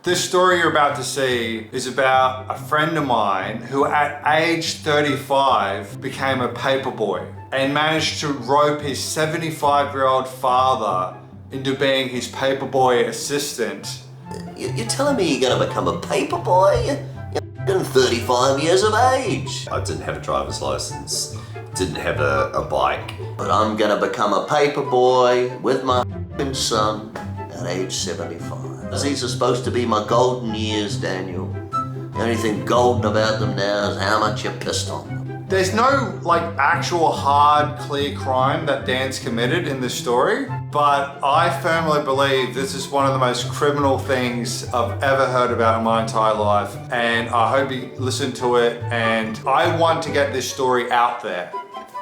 This story you're about to see is about a friend of mine who at age 35 became a paperboy and managed to rope his 75-year-old father into being his paperboy assistant. You're telling me you're going to become a paperboy? You're 35 years of age. I didn't have a driver's license, didn't have a bike, but I'm going to become a paperboy with my son at age 75. These are supposed to be my golden years, Daniel. The only thing golden about them now is how much you're pissed on them. There's no actual hard, clear crime that Dan's committed in this story, but I firmly believe this is one of the most criminal things I've ever heard about in my entire life, and I hope you listen to it, and I want to get this story out there.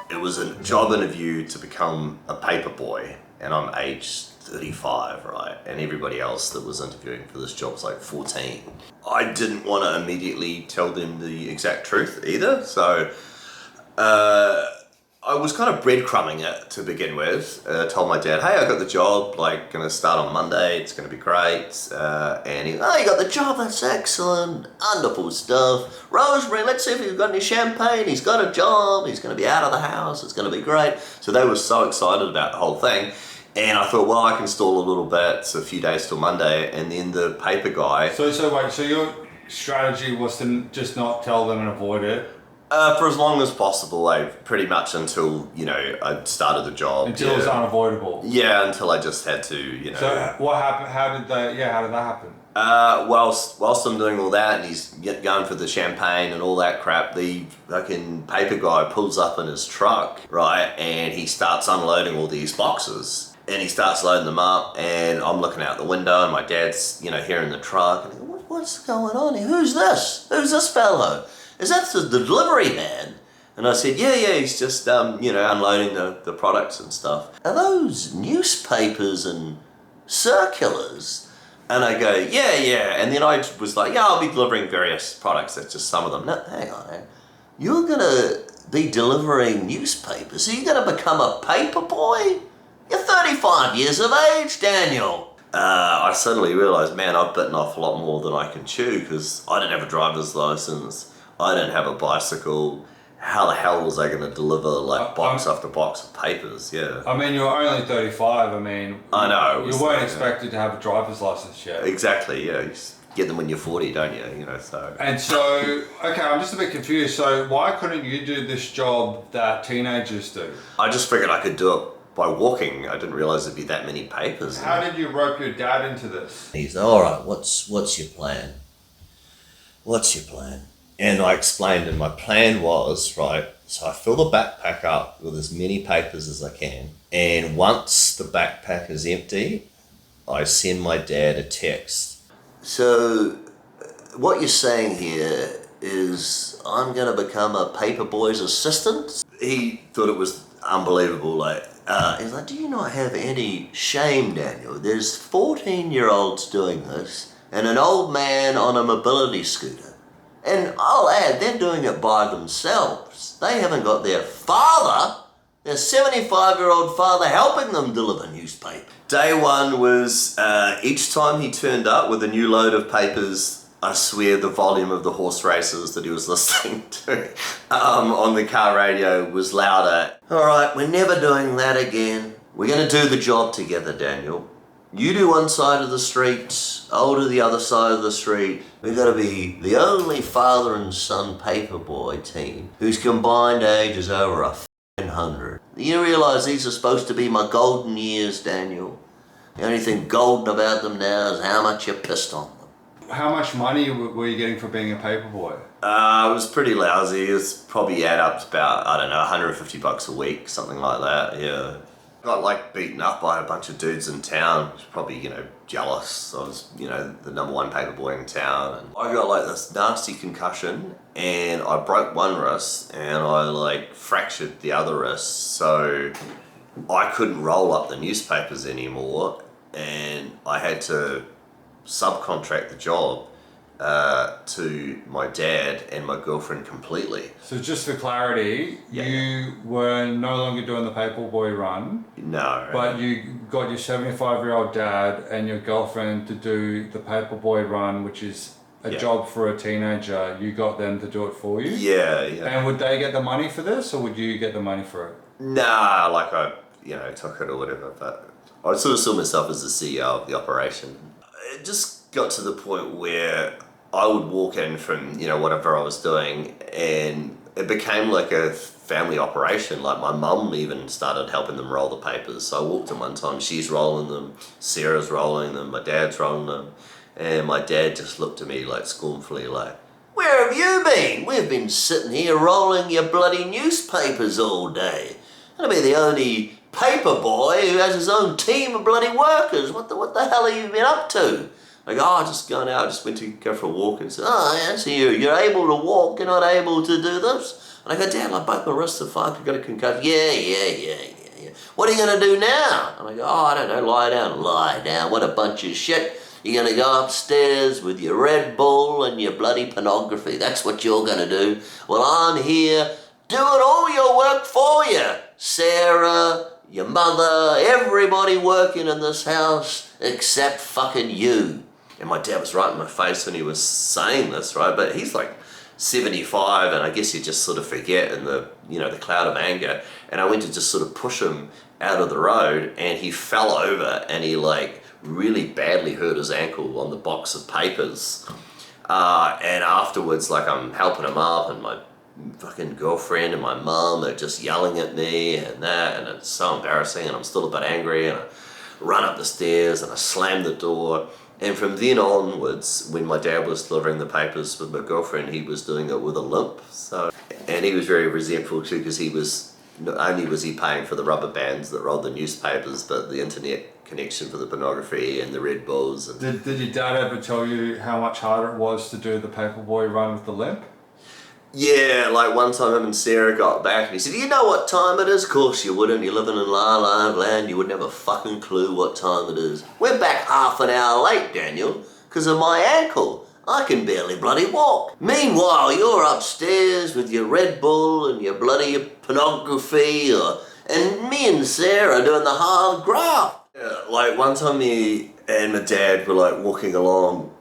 It was a job interview to become a paperboy, and I'm aged 35, right? And everybody else that was interviewing for this job was like 14. I didn't want to immediately tell them the exact truth either, so I was kind of breadcrumbing it to begin with. Told my dad, hey, I got the job, gonna start on Monday, it's gonna be great. And he, oh, you got the job, that's excellent, wonderful stuff. Rosemary, let's see if you've got any champagne, he's got a job, he's gonna be out of the house, it's gonna be great. So they were so excited about the whole thing. And I thought, well, I can stall a little bit, it's a few days till Monday, and then the paper guy... So your strategy was to just not tell them and avoid it? For as long as possible, pretty much until, I started the job. Until it was unavoidable? Yeah, until I just had to, So what happened, how did that happen? Whilst I'm doing all that and he's going for the champagne and all that crap, the fucking paper guy pulls up in his truck, right, and he starts unloading all these boxes. And he starts loading them up, and I'm looking out the window, and my dad's, here in the truck, and I go, what's going on here? Who's this? Who's this fellow? Is that the delivery man? And I said, yeah, he's just, unloading the products and stuff. Are those newspapers and circulars? And I go, yeah. And then I was like, yeah, I'll be delivering various products. That's just some of them. No, hang on. You're going to be delivering newspapers? Are you going to become a paper boy? You're 35 years of age, Daniel. I suddenly realised, man, I've bitten off a lot more than I can chew because I didn't have a driver's license. I didn't have a bicycle. How the hell was I going to deliver box after box of papers? Yeah. I mean, you're only 35. I mean, I know. You weren't expected to have a driver's license yet. Exactly. Yeah. You get them when you're 40, don't you? So. And so, okay, I'm just a bit confused. So, why couldn't you do this job that teenagers do? I just figured I could do it by walking. I didn't realise there'd be that many papers. How did you rope your dad into this? He's all right. What's your plan? What's your plan? And I explained, and my plan was, right, so I fill the backpack up with as many papers as I can, and once the backpack is empty, I send my dad a text. So what you're saying here is I'm going to become a paperboy's assistant? He thought it was unbelievable. He's like, do you not have any shame, Daniel? There's 14-year-olds doing this, and an old man on a mobility scooter. And I'll add, they're doing it by themselves. They haven't got their their 75-year-old father helping them deliver newspaper. Day one was, each time he turned up with a new load of papers, I swear the volume of the horse races that he was listening to on the car radio was louder. All right, we're never doing that again. We're going to do the job together, Daniel. You do one side of the street, I'll do the other side of the street. We've got to be the only father and son paperboy team whose combined age is over 100. You realise these are supposed to be my golden years, Daniel. The only thing golden about them now is how much you're pissed on them. How much money were you getting for being a paperboy? It was pretty lousy. It was probably add up to about, I don't know, $150 a week, something like that, yeah. Got beaten up by a bunch of dudes in town. Probably, jealous. I was, the #1 paperboy in town. And I got this nasty concussion and I broke one wrist and I fractured the other wrist. So I couldn't roll up the newspapers anymore and I had to subcontract the job to my dad and my girlfriend completely. So just for clarity, Yeah. you were no longer doing the paperboy run, No. but you got your 75-year-old dad and your girlfriend to do the paperboy run, which is a job for a teenager. You got them to do it for you? Yeah, yeah. And would they get the money for this, or would you get the money for it? Nah, like I, took it or whatever, but I sort of saw myself as the CEO of the operation. It just got to the point where I would walk in from, whatever I was doing, and it became like a family operation. Like my mum even started helping them roll the papers. So I walked in one time, she's rolling them, Sarah's rolling them, my dad's rolling them, and my dad just looked at me like scornfully like, "Where have you been? We've been sitting here rolling your bloody newspapers all day. I'll be the only paper boy who has his own team of bloody workers. What the hell have you been up to?" I go, "Oh, just going out, just went to go for a walk." And said, "Oh, yeah, so you're able to walk, you're not able to do this?" And I go, "Dad, like both my wrists are fucked, I've got a concussion." Yeah. "What are you going to do now?" And I go, "Oh, I don't know, lie down." "Lie down, what a bunch of shit. You're going to go upstairs with your Red Bull and your bloody pornography. That's what you're going to do. Well, I'm here doing all your work for you. Sarah, your mother, everybody working in this house except fucking you." And my dad was right in my face when he was saying this, right? But he's like 75, and I guess you just sort of forget in the, the cloud of anger. And I went to just sort of push him out of the road, and he fell over, and he like really badly hurt his ankle on the box of papers. And afterwards, like I'm helping him up, and my fucking girlfriend and my mum are just yelling at me and that, and it's so embarrassing, and I'm still a bit angry, and I run up the stairs and I slam the door. And from then onwards, when my dad was delivering the papers with my girlfriend, he was doing it with a limp. So, and he was very resentful too, because he was, not only was he paying for the rubber bands that rolled the newspapers, but the internet connection for the pornography and the Red Bulls. And Did your dad ever tell you how much harder it was to do the paperboy run with the limp? yeah, like one time him and Sarah got back and he said, "You know what time it is?" Of course you wouldn't, you're living in La La Land, you wouldn't have a fucking clue what time it is. "We're back half an hour late, Daniel, because of my ankle. I can barely bloody walk. Meanwhile, you're upstairs with your Red Bull and your bloody pornography, and me and Sarah doing the hard graft." Like one time me and my dad were like walking along,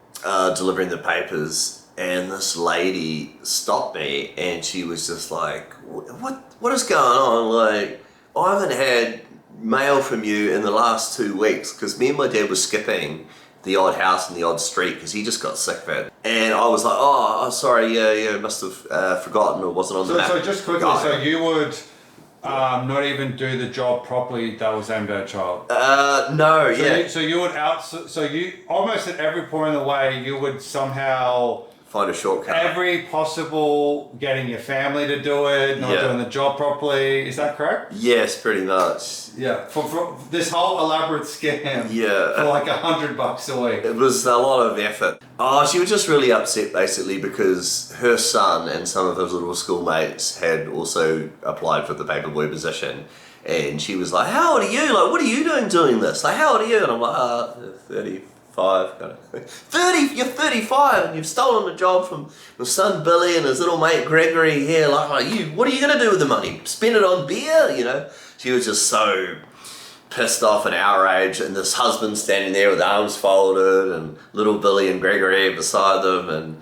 delivering the papers, and this lady stopped me, and she was just like, what is going on? Like, "I haven't had mail from you in the last 2 weeks," because me and my dad were skipping the odd house in the odd street because he just got sick of it. And I was like, oh sorry, yeah, must have forgotten or wasn't on the map. So just quickly, so you would not even do the job properly that was aimed at a child? No, yeah. So you would so you almost at every point in the way you would somehow Find a shortcut. every possible, getting your family to do it, not doing the job properly. Is that correct? Yes, pretty much. Yeah, for this whole elaborate scam. Yeah. For like $100 a week. It was a lot of effort. Oh, she was just really upset basically because her son and some of his little schoolmates had also applied for the paperboy position. And she was like, "How old are you? Like, what are you doing this? Like, how old are you?" And I'm like, 35. Kind of. 30, you're 35 and you've stolen a job from my son Billy and his little mate Gregory here. Like, what are you going to do with the money? Spend it on beer, She was just so pissed off and outraged, and this husband standing there with arms folded and little Billy and Gregory beside them, and